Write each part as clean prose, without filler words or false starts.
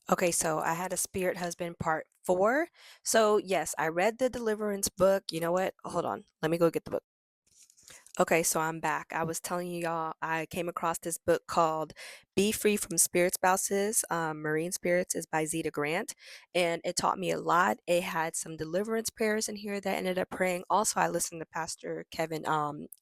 Okay, so I had a spirit husband part four. So, yes, I read the deliverance book. You know what? Hold on. Let me go get the book. Okay, so I'm back. I was telling you y'all, I came across this book called Be Free from Spirit Spouses, Marine Spirits is by Zeta Grant, and it taught me a lot. It had some deliverance prayers in here that I ended up praying. Also, I listened to Pastor Kevin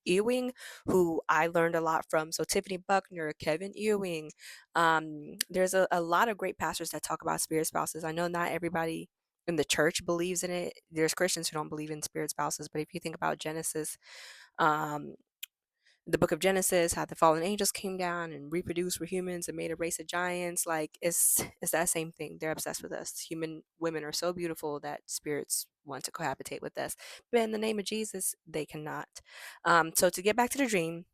Ewing, who I learned a lot from. So, Tiffany Buckner, Kevin Ewing. There's a lot of great pastors that talk about spirit spouses. I know not everybody in the church believes in it. There's Christians who don't believe in spirit spouses, but if you think about Genesis, um, the book of Genesis, how the fallen angels came down and reproduced with humans and made a race of giants. Like it's that same thing. They're obsessed with us. Human women are so beautiful that spirits want to cohabitate with us. But in the name of Jesus, they cannot. So to get back to the dream,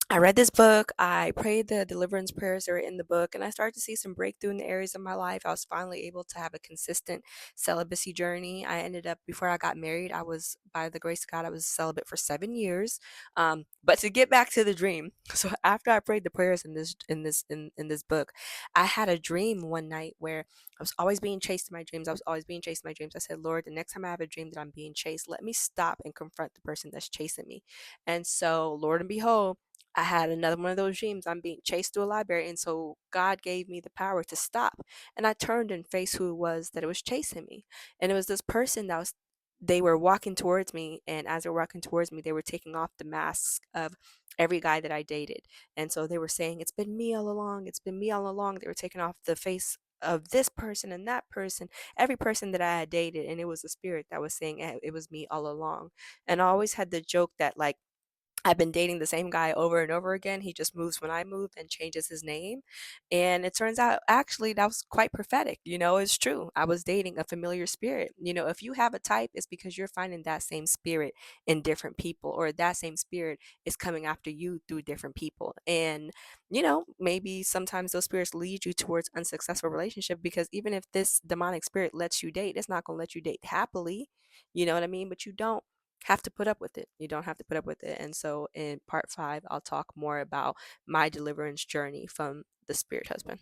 I read this book. I prayed the deliverance prayers that are in the book, and I started to see some breakthrough in the areas of my life. I was finally able to have a consistent celibacy journey. I ended up, before I got married, I was, by the grace of God, I was celibate for 7 years. But to get back to the dream, so after I prayed the prayers in this book, I had a dream one night where I was always being chased in my dreams. I was always being chased in my dreams. I said, Lord, the next time I have a dream that I'm being chased, let me stop and confront the person that's chasing me. And so, Lord and behold, I had another one of those dreams. I'm being chased through a library. And so God gave me the power to stop. And I turned and faced who it was that it was chasing me. And it was this person that was, they were walking towards me. And as they were walking towards me, they were taking off the masks of every guy that I dated. And so they were saying, it's been me all along. It's been me all along. They were taking off the face of this person and that person, every person that I had dated. And it was a spirit that was saying it was me all along. And I always had the joke that, like, I've been dating the same guy over and over again. He just moves when I move and changes his name. And it turns out actually that was quite prophetic. It's true. I was dating a familiar spirit. If you have a type, it's because you're finding that same spirit in different people, or that same spirit is coming after you through different people. And, maybe sometimes those spirits lead you towards unsuccessful relationship, because even if this demonic spirit lets you date, it's not going to let you date happily. You know what I mean? But you don't have to put up with it. You don't have to put up with it. And so in part five, I'll talk more about my deliverance journey from the spirit husband.